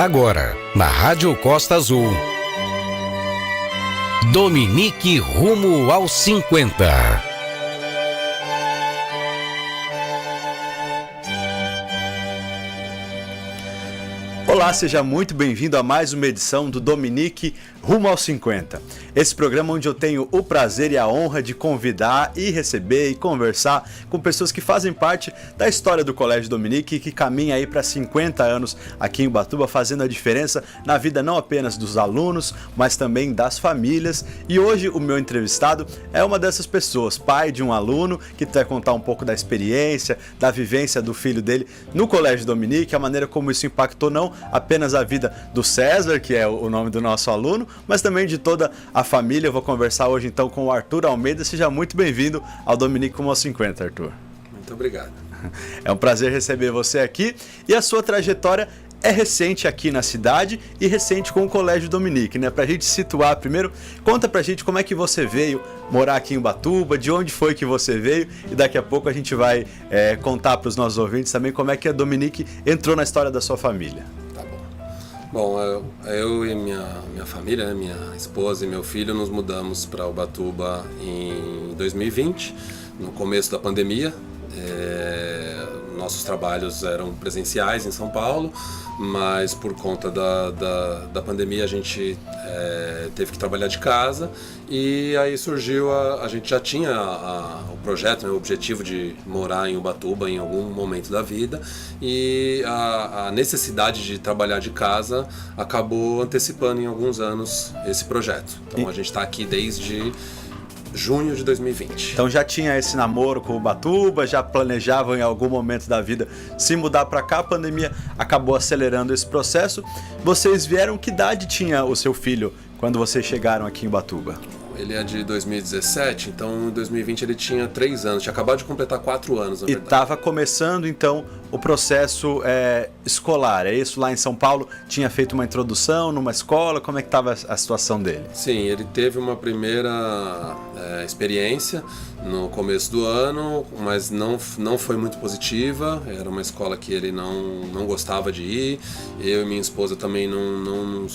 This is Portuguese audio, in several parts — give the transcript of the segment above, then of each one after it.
Agora, na Rádio Costa Azul, Dominique rumo aos 50. Olá, seja muito bem-vindo a mais uma edição do Dominique Rumo aos 50. Esse programa onde eu tenho o prazer e a honra de convidar e receber e conversar com pessoas que fazem parte da história do Colégio Dominique e que caminha aí para 50 anos aqui em Ubatuba, fazendo a diferença na vida não apenas dos alunos, mas também das famílias. E hoje o meu entrevistado é uma dessas pessoas, pai de um aluno que vai contar um pouco da experiência, da vivência do filho dele no Colégio Dominique, a maneira como isso impactou não apenas a vida do César, que é o nome do nosso aluno, mas também de toda a família. Eu vou conversar hoje então com o Arthur Almeida. Seja muito bem-vindo ao Dominique Rumo aos 50, Arthur. Muito obrigado. É um prazer receber você aqui e a sua trajetória é recente aqui na cidade e recente com o Colégio Dominique, né? Pra gente situar primeiro, conta pra gente como é que você veio morar aqui em Ubatuba, de onde foi que você veio, e daqui a pouco a gente vai contar pros nossos ouvintes também como é que a Dominique entrou na história da sua família. Bom, eu e minha família, né, minha esposa e meu filho, nos mudamos para Ubatuba em 2020, no começo da pandemia. Nossos trabalhos eram presenciais em São Paulo, mas por conta da pandemia a gente teve que trabalhar de casa, e aí surgiu, a gente já tinha o projeto, né, o objetivo de morar em Ubatuba em algum momento da vida, e a necessidade de trabalhar de casa acabou antecipando em alguns anos esse projeto. Então a gente está aqui desde junho de 2020. Então já tinha esse namoro com Ubatuba, já planejavam em algum momento da vida se mudar para cá. A pandemia acabou acelerando esse processo. Vocês vieram, que idade tinha o seu filho quando vocês chegaram aqui em Ubatuba? Ele é de 2017, então em 2020 ele tinha 3 anos, tinha acabado de completar 4 anos, na verdade. E estava começando então o processo escolar, é isso? Lá em São Paulo tinha feito uma introdução numa escola, como é que estava a situação dele? Sim, ele teve uma primeira experiência no começo do ano, mas não foi muito positiva. Era uma escola que ele não gostava de ir. Eu e minha esposa também não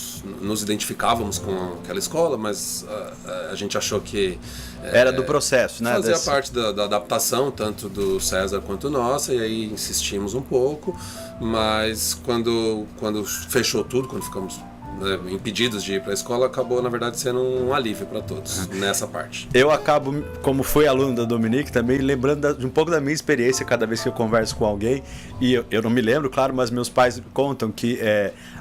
nos identificávamos com aquela escola, mas a gente achou que era do processo, né? Fazia parte da adaptação, tanto do César quanto nossa, e aí insistimos um pouco, mas quando fechou tudo, quando ficamos impedidos de ir para a escola, acabou na verdade sendo um alívio para todos nessa parte. Eu acabo, como fui aluno da Dominique, também lembrando de um pouco da minha experiência cada vez que eu converso com alguém, e eu não me lembro, claro, mas meus pais contam que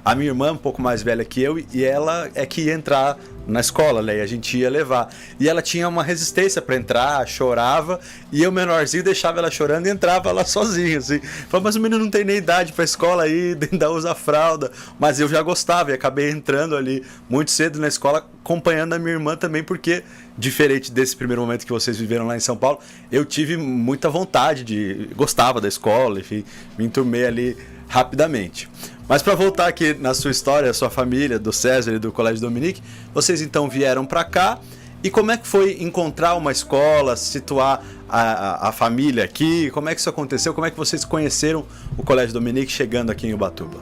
a minha irmã é um pouco mais velha que eu, e ela é que ia entrar na escola, né? E a gente ia levar. E ela tinha uma resistência para entrar, chorava, e eu, menorzinho, deixava ela chorando e entrava lá sozinho, assim. Falava, mas o menino não tem nem idade para escola aí, ainda usa fralda. Mas eu já gostava e acabei entrando ali muito cedo na escola, acompanhando a minha irmã também, porque, diferente desse primeiro momento que vocês viveram lá em São Paulo, eu tive muita vontade gostava da escola, enfim, me enturmei ali rapidamente. Mas para voltar aqui na sua história, a sua família, do César e do Colégio Dominique, vocês então vieram para cá, e como é que foi encontrar uma escola, situar a família aqui, como é que isso aconteceu, como é que vocês conheceram o Colégio Dominique chegando aqui em Ubatuba?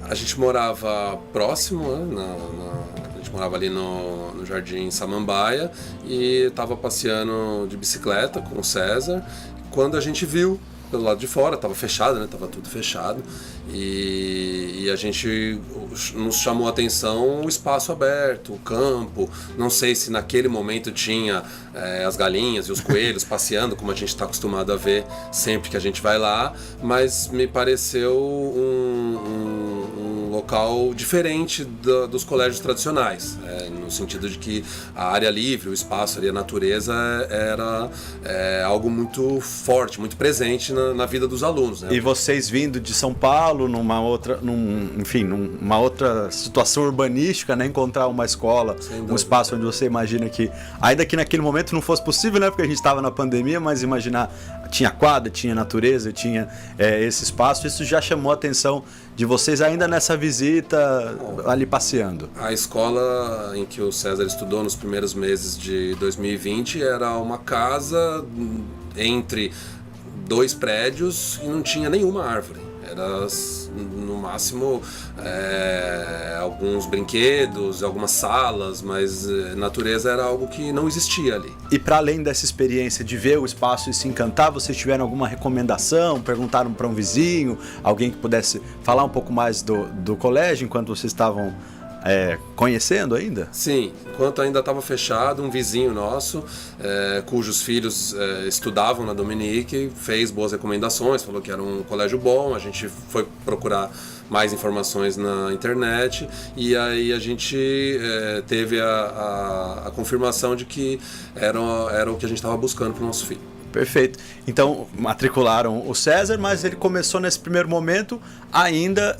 A gente morava próximo, né, a gente morava ali no Jardim Samambaia, e estava passeando de bicicleta com o César, quando a gente viu pelo lado de fora, estava fechado, né? Tava tudo fechado, e a gente nos chamou a atenção o espaço aberto, o campo. Não sei se naquele momento tinha as galinhas e os coelhos passeando, como a gente está acostumado a ver sempre que a gente vai lá, mas me pareceu um local diferente dos colégios tradicionais, no sentido de que a área livre, o espaço ali, a natureza era algo muito forte, muito presente na vida dos alunos, né? E vocês vindo de São Paulo, numa outra situação urbanística, né? Encontrar uma escola, um espaço onde você imagina que, ainda que naquele momento não fosse possível, né? Porque a gente estava na pandemia, mas imaginar, tinha quadra, tinha natureza, tinha esse espaço, isso já chamou a atenção de vocês ainda nessa visita ali passeando? A escola em que o César estudou nos primeiros meses de 2020 era uma casa entre 2 prédios e não tinha nenhuma árvore. Era no máximo alguns brinquedos, algumas salas, mas natureza era algo que não existia ali. E para além dessa experiência de ver o espaço e se encantar, vocês tiveram alguma recomendação? Perguntaram para um vizinho, alguém que pudesse falar um pouco mais do colégio enquanto vocês estavam conhecendo ainda? Sim, enquanto ainda estava fechado, um vizinho nosso, cujos filhos estudavam na Dominique, fez boas recomendações, falou que era um colégio bom. A gente foi procurar mais informações na internet e aí a gente teve a confirmação de que era o que a gente estava buscando para o nosso filho. Perfeito. Então, matricularam o César, mas ele começou nesse primeiro momento ainda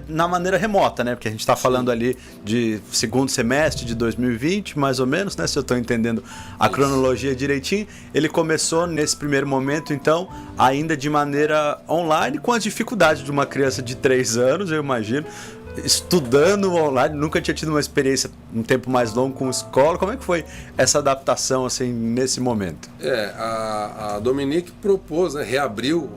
na maneira remota, né? Porque a gente está falando ali de segundo semestre de 2020, mais ou menos, né? Se eu estou entendendo a cronologia direitinho. Ele começou nesse primeiro momento, então, ainda de maneira online, com as dificuldades de uma criança de 3 anos, eu imagino, estudando online, nunca tinha tido uma experiência um tempo mais longo com escola. Como é que foi essa adaptação assim nesse momento? A Dominique propôs, reabriu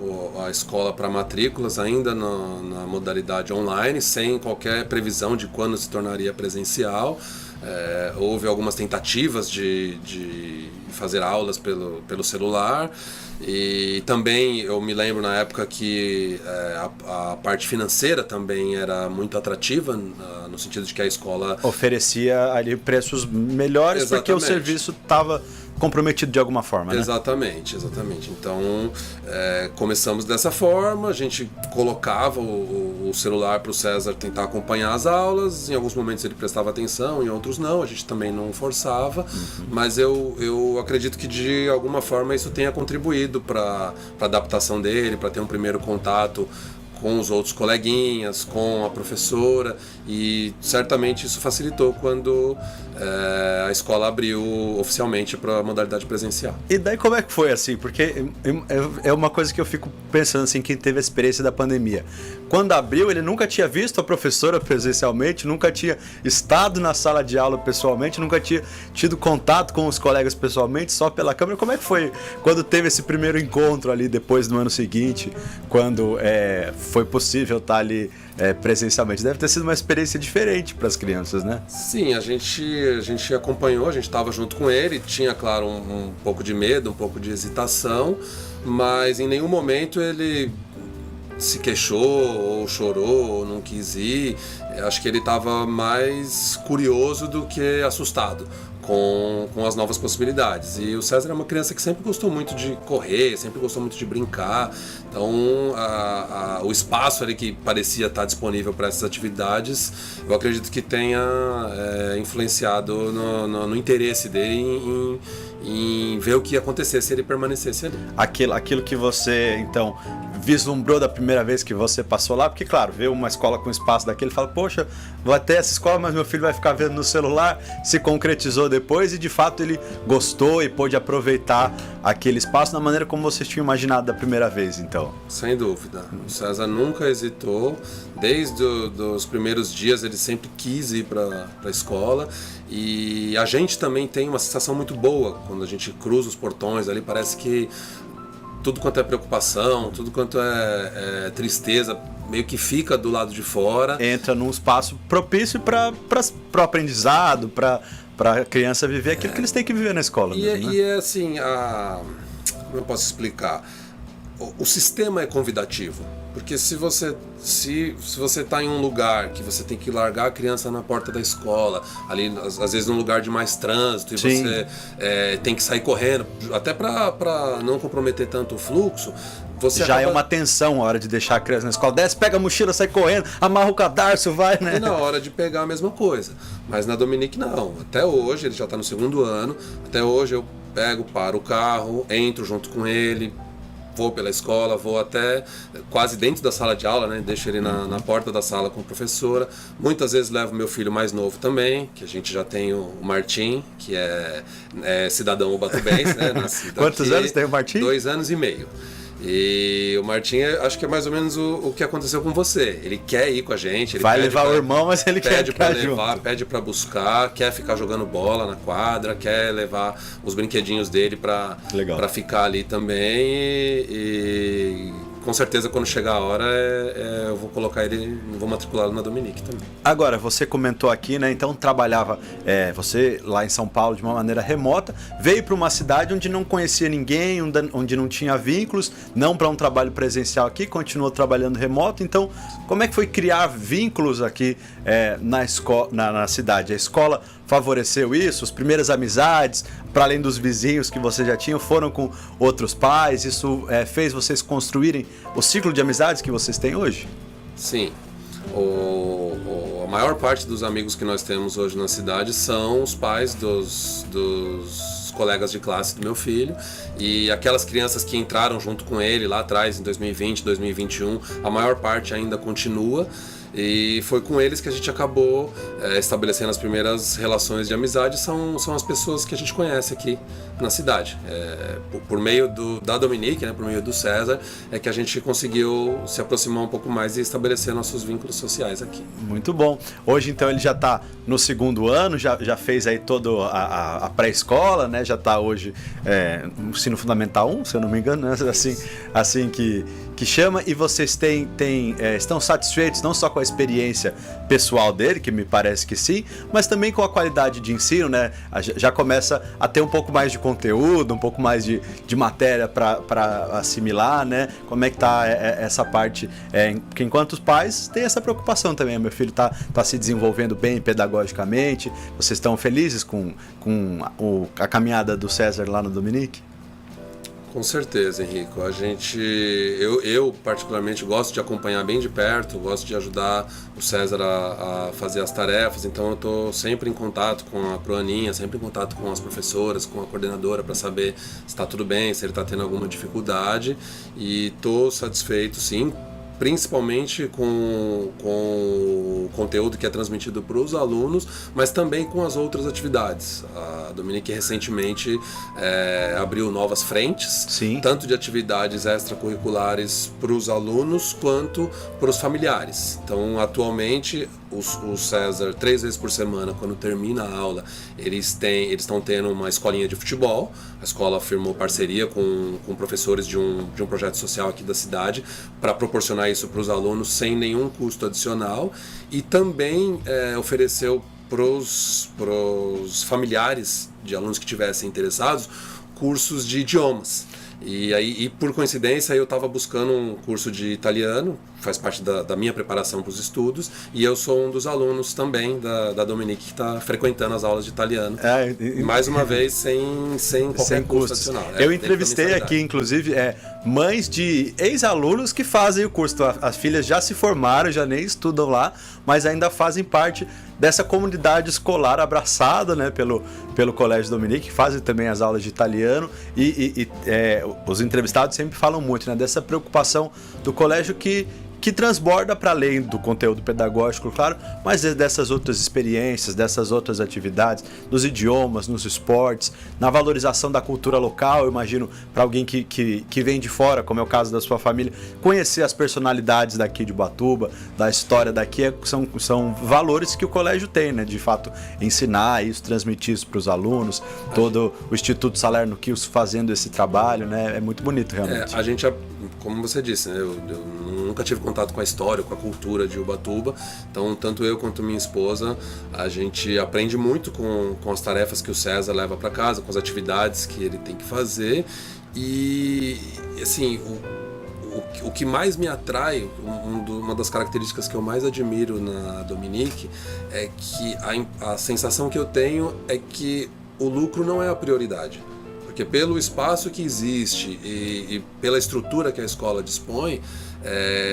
a escola para matrículas ainda na modalidade online, sem qualquer previsão de quando se tornaria presencial. Houve algumas tentativas de fazer aulas pelo celular. E também eu me lembro na época que a parte financeira também era muito atrativa, no sentido de que a escola oferecia ali preços melhores. Exatamente. Porque o serviço estava comprometido de alguma forma, né? Exatamente. Então, começamos dessa forma, a gente colocava o celular para o César tentar acompanhar as aulas. Em alguns momentos ele prestava atenção, em outros não, a gente também não forçava. Mas eu acredito que de alguma forma isso tenha contribuído para a adaptação dele, para ter um primeiro contato com os outros coleguinhas, com a professora, e certamente isso facilitou quando a escola abriu oficialmente para a modalidade presencial. E daí como é que foi assim? Porque é uma coisa que eu fico pensando assim, quem teve a experiência da pandemia. Quando abriu, ele nunca tinha visto a professora presencialmente, nunca tinha estado na sala de aula pessoalmente, nunca tinha tido contato com os colegas pessoalmente, só pela câmera. Como é que foi quando teve esse primeiro encontro ali depois no ano seguinte, quando foi possível estar ali presencialmente? Deve ter sido uma experiência diferente para as crianças, né? Sim, a gente acompanhou, a gente estava junto com ele, tinha, claro, um pouco de medo, um pouco de hesitação, mas em nenhum momento ele se queixou, ou chorou, ou não quis ir. Acho que ele estava mais curioso do que assustado com as novas possibilidades. E o César é uma criança que sempre gostou muito de correr, sempre gostou muito de brincar. Então, o espaço ali que parecia estar disponível para essas atividades, eu acredito que tenha influenciado no interesse dele em ver o que ia acontecer se ele permanecesse ali. Aquilo que você, então, vislumbrou da primeira vez que você passou lá, porque, claro, ver uma escola com espaço daquele, fala, poxa, vou até essa escola, mas meu filho vai ficar vendo no celular, se concretizou depois e, de fato, ele gostou e pôde aproveitar aquele espaço da maneira como vocês tinham imaginado da primeira vez, então. Sem dúvida. O César nunca hesitou, desde os primeiros dias ele sempre quis ir para a escola, e a gente também tem uma sensação muito boa quando a gente cruza os portões ali, parece que tudo quanto é preocupação, tudo quanto é tristeza, meio que fica do lado de fora. Entra num espaço propício para o aprendizado, para a criança viver aquilo que eles têm que viver na escola. Mesmo, né? E é assim, como eu posso explicar? O sistema é convidativo, porque se você está em um lugar que você tem que largar a criança na porta da escola, ali às vezes num lugar de mais trânsito, e Sim. você tem que sair correndo, até para não comprometer tanto o fluxo, você já é uma tensão a hora de deixar a criança na escola. Desce, pega a mochila, sai correndo, amarra o cadarço, vai, né? E na hora de pegar a mesma coisa. Mas na Dominique não. Até hoje, ele já está no 2º ano, até hoje eu paro o carro, entro junto com ele, vou pela escola, vou até quase dentro da sala de aula, né? Deixo ele na porta da sala com a professora. Muitas vezes levo meu filho mais novo também, que a gente já tem o Martim, que é cidadão ubatubense, né? Nascido Quantos aqui, anos tem o Martim? 2 anos e meio. E o Martim, acho que é mais ou menos o que aconteceu com você. Ele quer ir com a gente. Ele vai levar o irmão, mas ele quer pra levar, junto. Pede pra buscar, quer ficar jogando bola na quadra, quer levar os brinquedinhos dele pra ficar ali também. E com certeza quando chegar a hora eu vou colocar ele, vou matriculá-lo na Dominique também. Agora, você comentou aqui, né? Então trabalhava você lá em São Paulo de uma maneira remota, veio para uma cidade onde não conhecia ninguém, onde não tinha vínculos, não para um trabalho presencial aqui, continuou trabalhando remoto. Então, como é que foi criar vínculos aqui na cidade? A escola favoreceu isso? As primeiras amizades, para além dos vizinhos que você já tinha, foram com outros pais? Isso fez vocês construírem o ciclo de amizades que vocês têm hoje? Sim. A maior parte dos amigos que nós temos hoje na cidade são os pais dos colegas de classe do meu filho, e aquelas crianças que entraram junto com ele lá atrás, em 2020, 2021, a maior parte ainda continua. E foi com eles que a gente acabou estabelecendo as primeiras relações de amizade. São as pessoas que a gente conhece aqui na cidade. Por meio da Dominique, né, por meio do César, é que a gente conseguiu se aproximar um pouco mais e estabelecer nossos vínculos sociais aqui. Muito bom. Hoje, então, ele já está no 2º ano, já fez aí toda a pré-escola, né? Já está hoje no ensino fundamental 1, se eu não me engano, né? assim que chama. E vocês estão satisfeitos não só com a experiência pessoal dele, que me parece que sim, mas também com a qualidade de ensino, né? Já começa a ter um pouco mais de conteúdo, um pouco mais de matéria para assimilar, né? Como é que tá essa parte? Porque enquanto os pais têm essa preocupação também, meu filho tá se desenvolvendo bem pedagogicamente. Vocês estão felizes com a caminhada do César lá no Dominique? Com certeza, Henrico. Eu particularmente gosto de acompanhar bem de perto, gosto de ajudar o César a fazer as tarefas, então eu estou sempre em contato com a Proaninha, sempre em contato com as professoras, com a coordenadora, para saber se está tudo bem, se ele está tendo alguma dificuldade, e estou satisfeito, sim, principalmente com o conteúdo que é transmitido para os alunos, mas também com as outras atividades. A Dominique recentemente abriu novas frentes, sim, tanto de atividades extracurriculares para os alunos quanto para os familiares. Então, atualmente, o César, 3 vezes por semana, quando termina a aula, eles estão tendo uma escolinha de futebol. A escola firmou parceria com professores de um projeto social aqui da cidade para proporcionar isso para os alunos sem nenhum custo adicional, e também ofereceu para os familiares de alunos que tivessem interessados cursos de idiomas. E por coincidência eu estava buscando um curso de italiano, faz parte da minha preparação para os estudos, e eu sou um dos alunos também da Dominique que está frequentando as aulas de italiano, mais uma vez sem qualquer custo adicional. Eu entrevistei aqui, inclusive, mães de ex-alunos que fazem o curso. As filhas já se formaram, já nem estudam lá, mas ainda fazem parte dessa comunidade escolar abraçada, né, pelo Colégio Dominique, que fazem também as aulas de italiano, e os entrevistados sempre falam muito, né, dessa preocupação do colégio que transborda para além do conteúdo pedagógico, claro, mas dessas outras experiências, dessas outras atividades, nos idiomas, nos esportes, na valorização da cultura local. Eu imagino, para alguém que vem de fora, como é o caso da sua família, conhecer as personalidades daqui de Ubatuba, da história daqui, são valores que o colégio tem, né? De fato, ensinar isso, transmitir isso para os alunos, todo o Instituto Salerno Kiels fazendo esse trabalho, né? É muito bonito, realmente. A gente, como você disse, né? Eu nunca tive contato com a história, com a cultura de Ubatuba, então tanto eu quanto minha esposa, a gente aprende muito com as tarefas que o César leva para casa, com as atividades que ele tem que fazer, e assim, o que mais me atrai, uma das características que eu mais admiro na Dominique, é que a sensação que eu tenho é que o lucro não é a prioridade. Porque pelo espaço que existe e pela estrutura que a escola dispõe,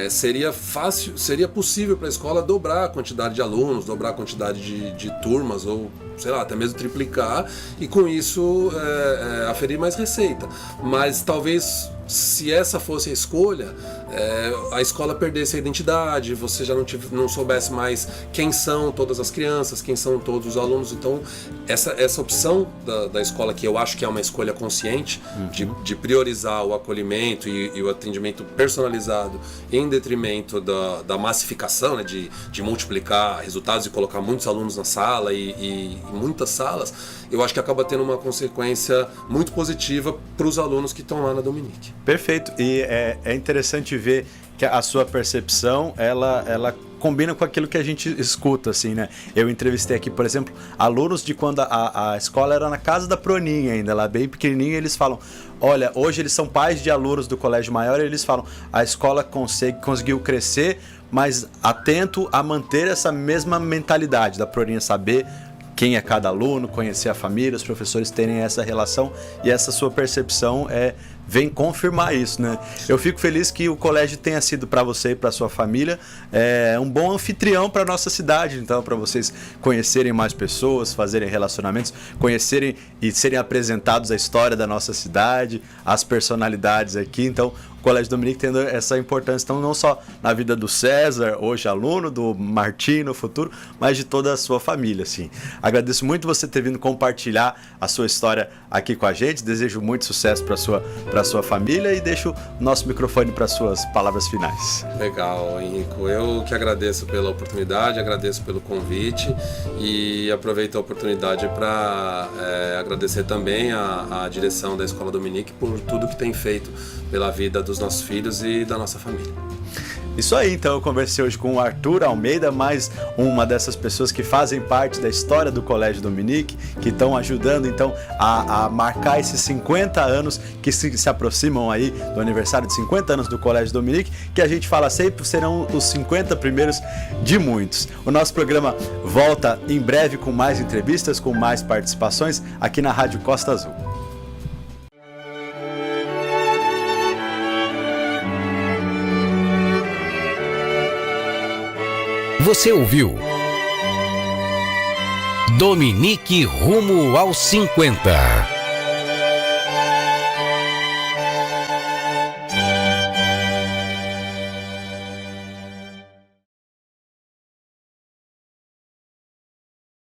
seria possível para a escola dobrar a quantidade de alunos, dobrar a quantidade de turmas, ou sei lá, até mesmo triplicar, e com isso aferir mais receita. Mas talvez, se essa fosse a escolha, a escola perdesse a identidade, você já não soubesse mais quem são todas as crianças, quem são todos os alunos. Então essa opção da escola, que eu acho que é uma escolha consciente, de priorizar o acolhimento e o atendimento personalizado em detrimento da massificação, né, de multiplicar resultados e colocar muitos alunos na sala e muitas salas, eu acho que acaba tendo uma consequência muito positiva para os alunos que estão lá na Dominique. Perfeito. E é interessante ver que a sua percepção, ela combina com aquilo que a gente escuta, assim, né? Eu entrevistei aqui, por exemplo, alunos de quando a escola era na casa da Proninha ainda, lá bem pequenininha, eles falam, olha, hoje eles são pais de alunos do colégio maior e eles falam, a escola conseguiu crescer, mas atento a manter essa mesma mentalidade da Proninha, saber quem é cada aluno, conhecer a família, os professores terem essa relação, e essa sua percepção vem confirmar isso, né? Eu fico feliz que o colégio tenha sido para você e para sua família um bom anfitrião para nossa cidade, então, para vocês conhecerem mais pessoas, fazerem relacionamentos, conhecerem e serem apresentados a história da nossa cidade, as personalidades aqui. Então, o Colégio Dominique tendo essa importância, então, não só na vida do César, hoje aluno, do Martim no futuro, mas de toda a sua família, assim. Agradeço muito você ter vindo compartilhar a sua história aqui com a gente, desejo muito sucesso para sua família e deixo o nosso microfone para suas palavras finais. Legal, Henrico. Eu que agradeço pela oportunidade, agradeço pelo convite e aproveito a oportunidade para agradecer também a direção da Escola Dominique por tudo que tem feito pela vida dos nossos filhos e da nossa família. Isso aí, então eu conversei hoje com o Arthur Almeida, mais uma dessas pessoas que fazem parte da história do Colégio Dominique, que estão ajudando então a marcar esses 50 anos que se aproximam aí do aniversário de 50 anos do Colégio Dominique, que a gente fala sempre serão os 50 primeiros de muitos. O nosso programa volta em breve com mais entrevistas, com mais participações aqui na Rádio Costa Azul. Você ouviu Dominique rumo aos 50.